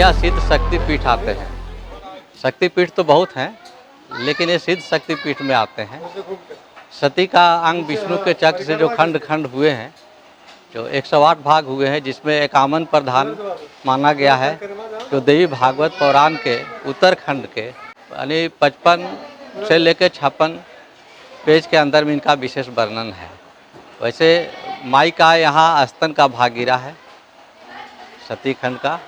यह सिद्ध शक्तिपीठ आते हैं। शक्तिपीठ तो बहुत हैं, लेकिन ये सिद्ध शक्तिपीठ में आते हैं। सती का अंग विष्णु के चक्र से जो खंड खंड हुए हैं, जो 108 भाग हुए हैं, जिसमें 51 प्रधान माना गया है, जो देवी भागवत पुराण के उत्तरखंड के यानी 55 से लेकर 56 पेज के अंदर में इनका विशेष वर्णन है। वैसे माई का यहाँ स्तन का भाग गिरा है, सती खंड का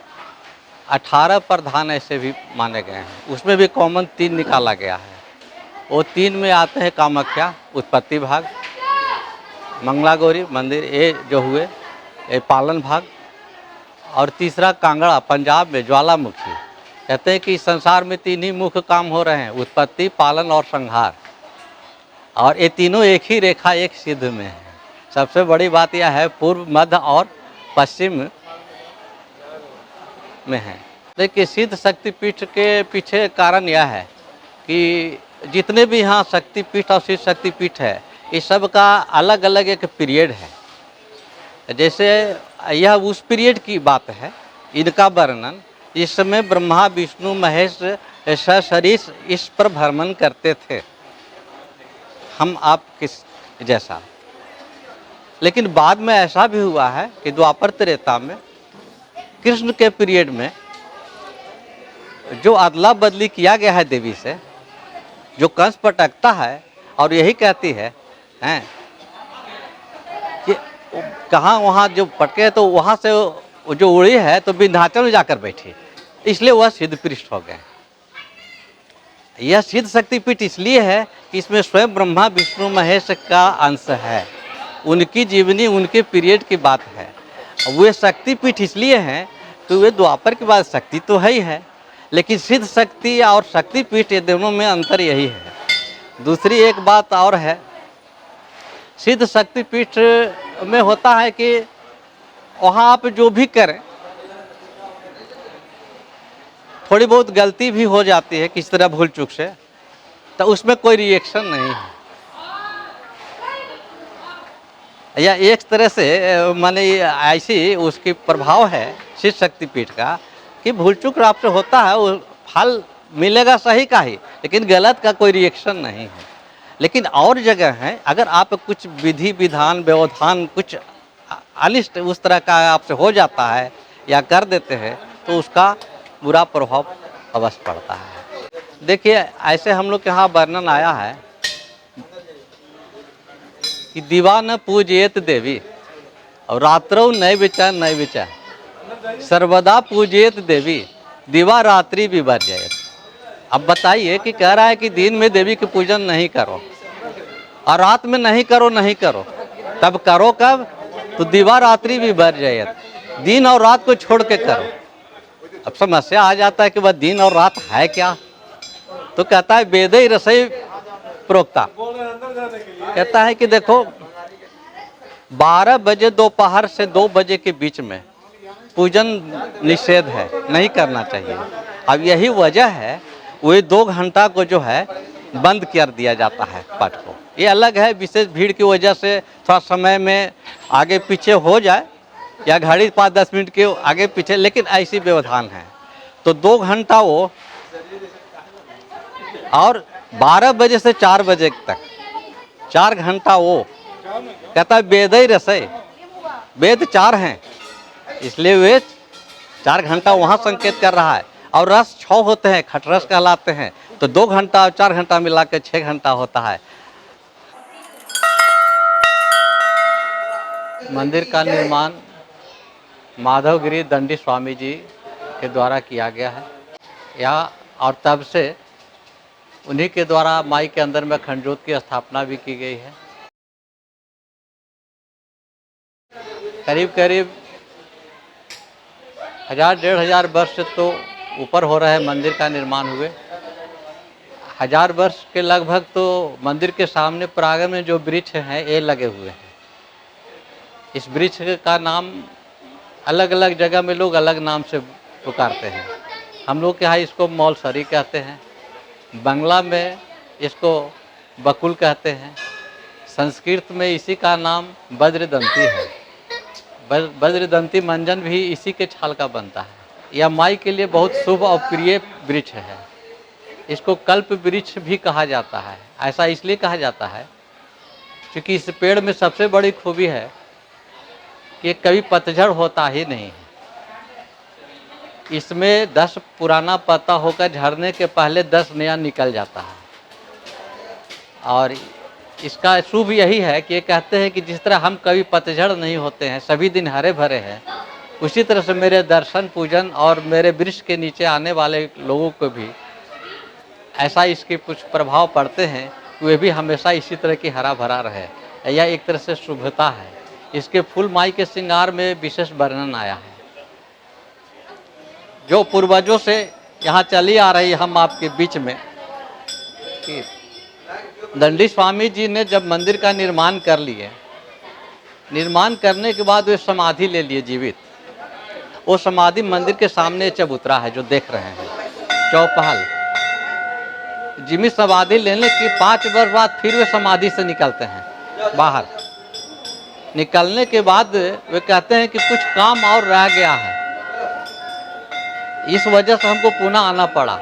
18 प्रधान ऐसे भी माने गए हैं। उसमें भी कॉमन 3 निकाला गया है। वो 3 में आते हैं कामाख्या उत्पत्ति भाग, मंगला गौरी मंदिर ये जो हुए ये पालन भाग, और तीसरा कांगड़ा पंजाब में ज्वालामुखी। कहते हैं कि संसार में 3 ही मुख्य काम हो रहे हैं, उत्पत्ति, पालन और संहार, और ये तीनों एक ही रेखा एक सिद्ध में है। सबसे बड़ी बात यह है पूर्व, मध्य और पश्चिम में है। देखिए सिद्ध शक्तिपीठ के पीछे कारण यह है कि जितने भी यहाँ शक्तिपीठ और सिद्ध शक्तिपीठ है, इस सब का अलग अलग एक पीरियड है। जैसे यह उस पीरियड की बात है, इनका वर्णन इस समय ब्रह्मा विष्णु महेश सशरीर इस पर भ्रमण करते थे, हम आप किस जैसा। लेकिन बाद में ऐसा भी हुआ है कि द्वापर त्रेता में कृष्ण के पीरियड में जो अदला बदली किया गया है देवी से, जो कंस पटकता है और यही कहती है कि कहाँ वहाँ जो पटके तो वहाँ से जो उड़ी है तो विंध्याचल में जाकर बैठी, इसलिए वह सिद्ध पृष्ठ हो गए। यह सिद्ध शक्तिपीठ इसलिए है कि इसमें स्वयं ब्रह्मा विष्णु महेश का अंश है, उनकी जीवनी उनके पीरियड की बात है। वे शक्तिपीठ इसलिए हैं कि वे द्वापर के बाद शक्ति तो है ही है, लेकिन सिद्ध शक्ति और शक्तिपीठ ये दोनों में अंतर यही है। दूसरी एक बात और है, सिद्ध शक्तिपीठ में होता है कि वहाँ आप जो भी करें थोड़ी बहुत गलती भी हो जाती है किस तरह भूल चूक से, तो उसमें कोई रिएक्शन नहीं है, या एक तरह से माने ऐसी उसकी प्रभाव है सिद्ध शक्तिपीठ का कि भूल चूक आपसे होता है, वो फल मिलेगा सही का ही, लेकिन गलत का कोई रिएक्शन नहीं है। लेकिन और जगह है, अगर आप कुछ विधि विधान व्यवधान कुछ अनिष्ट उस तरह का आपसे हो जाता है या कर देते हैं, तो उसका बुरा प्रभाव अवश्य पड़ता है। देखिए ऐसे हम लोग के यहाँ वर्णन आया है कि दीवा न पूजयेत देवी और रात्रौ नैविचा सर्वदा पूजयेत देवी दिवा रात्रि विवर्जयेत। अब बताइए कि कह रहा है कि दिन में देवी के पूजन नहीं करो और रात में नहीं करो, तब करो कब? तो दिवा रात्रि विवर्जयेत, दिन और रात को छोड़ के करो। अब समस्या आ जाता है कि वह दिन और रात है क्या, तो कहता है वेदे रसई प्रोक्ता, कहता है कि देखो 12 बजे दोपहर से 2 बजे के बीच में पूजन निषेध है, नहीं करना चाहिए। अब यही वजह है वही 2 घंटा को जो है बंद कर दिया जाता है पाठ को। ये अलग है, विशेष भीड़ की वजह से थोड़ा समय में आगे पीछे हो जाए या घड़ी 5-10 मिनट के आगे पीछे, लेकिन ऐसी व्यवधान है। तो 2 घंटा वो, और 12 बजे से 4 बजे तक 4 घंटा वो, कहता है वेद ही रसय, वेद 4 हैं इसलिए वे 4 घंटा वहाँ संकेत कर रहा है, और रस 6 होते हैं, खटरस कहलाते हैं, तो 2 घंटा और 4 घंटा मिला के 6 घंटा होता है। मंदिर का निर्माण माधवगिरी दंडी स्वामी जी के द्वारा किया गया है यहाँ, और तब से उन्हीं के द्वारा माई के अंदर में खंडजोत की स्थापना भी की गई है। करीब करीब 1000-1500 वर्ष तो ऊपर हो रहा है मंदिर का निर्माण हुए। 1000 वर्ष के लगभग तो मंदिर के सामने प्रांगण में जो वृक्ष हैं ये लगे हुए हैं। इस वृक्ष का नाम अलग अलग जगह में लोग अलग नाम से पुकारते हैं। हम लोग के यहाँ इसको मौलसरी कहते हैं, बंगला में इसको बकुल कहते हैं, संस्कृत में इसी का नाम वज्रदंती है। वज्रदंती मंजन भी इसी के छाल का बनता है। यह माई के लिए बहुत शुभ और प्रिय वृक्ष है। इसको कल्प वृक्ष भी कहा जाता है। ऐसा इसलिए कहा जाता है क्योंकि इस पेड़ में सबसे बड़ी खूबी है कि कभी पतझड़ होता ही नहीं है। इसमें 10 पुराना पत्ता होकर झड़ने के पहले 10 नया निकल जाता है। और इसका शुभ यही है कि ये कहते हैं कि जिस तरह हम कभी पतझड़ नहीं होते हैं, सभी दिन हरे भरे हैं, उसी तरह से मेरे दर्शन पूजन और मेरे वृक्ष के नीचे आने वाले लोगों को भी ऐसा इसके कुछ प्रभाव पड़ते हैं कि वे भी हमेशा इसी तरह की हरा भरा रहे। यह एक तरह से शुभता है। इसके फूल माई के श्रृंगार में विशेष वर्णन आया है। जो पूर्वजों से यहाँ चली आ रही हम आपके बीच में कि दंडी स्वामी जी ने जब मंदिर का निर्माण कर लिए, निर्माण करने के बाद वे समाधि ले लिए जीवित। वो समाधि मंदिर के सामने चबूतरा है जो देख रहे हैं, चौपहल। जीवित समाधि लेने की 5 वर्ष बाद फिर वे समाधि से निकलते हैं बाहर। निकलने के बाद वे कहते हैं कि कुछ काम और रह गया है, इस वजह से हमको पुनः आना पड़ा।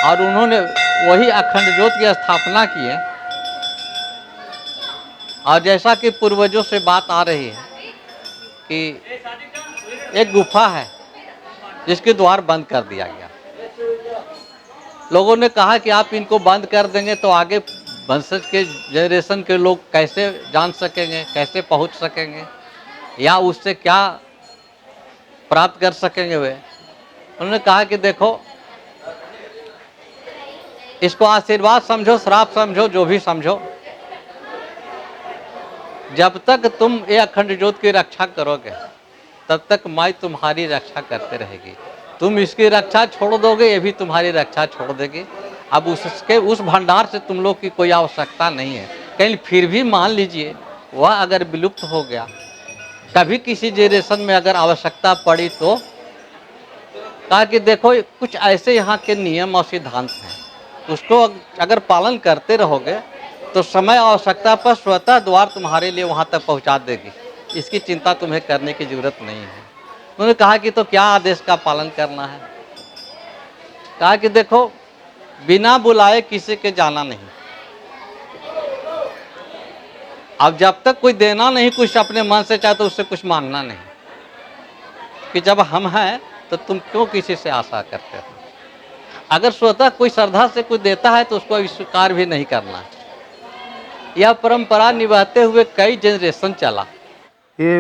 और उन्होंने वही अखंड ज्योत की स्थापना की है। और जैसा कि पूर्वजों से बात आ रही है कि एक गुफा है जिसके द्वार बंद कर दिया गया। लोगों ने कहा कि आप इनको बंद कर देंगे तो आगे वंशज के जनरेशन के लोग कैसे जान सकेंगे, कैसे पहुंच सकेंगे, या उससे क्या प्राप्त कर सकेंगे वे। उन्होंने कहा कि देखो, इसको आशीर्वाद समझो, श्राप समझो, जो भी समझो, जब तक तुम ये अखंड ज्योत की रक्षा करोगे तब तक माई तुम्हारी रक्षा करते रहेगी। तुम इसकी रक्षा छोड़ दोगे, ये भी तुम्हारी रक्षा छोड़ देगी। अब उसके उस भंडार से तुम लोग की कोई आवश्यकता नहीं है। कहीं फिर भी मान लीजिए वह अगर विलुप्त हो गया, कभी किसी जनरेशन में अगर आवश्यकता पड़ी तो कहा कि देखो कुछ ऐसे यहाँ के नियम और सिद्धांत हैं, उसको अगर पालन करते रहोगे तो समय आवश्यकता पर स्वतः द्वार तुम्हारे लिए वहाँ तक पहुँचा देगी। इसकी चिंता तुम्हें करने की जरूरत नहीं है। उन्होंने कहा कि तो क्या आदेश का पालन करना है। कहा कि देखो, बिना बुलाए किसी के जाना नहीं। अब जब तक कोई देना नहीं कुछ अपने मन से चाहे तो उससे कुछ मांगना नहीं, कि जब हम हैं तो तुम क्यों किसी से आशा करते हो। अगर स्वतः कोई श्रद्धा से कुछ देता है तो उसको स्वीकार भी नहीं करना है। यह परंपरा निभाते हुए कई जनरेशन चला। ये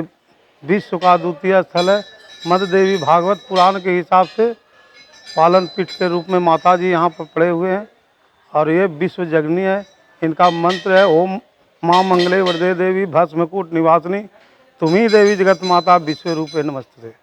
विश्व का द्वितीय स्थल है। मध्य देवी भागवत पुराण के हिसाब से पालन पीठ के रूप में माता जी यहाँ पर पड़े हुए हैं और ये विश्व जगनी है। इनका मंत्र है ओम माँ मंगले वरदे देवी भस्मकूट निवासिनी तुम्ही देवी जगत माता विश्व रूपे नमस्ते।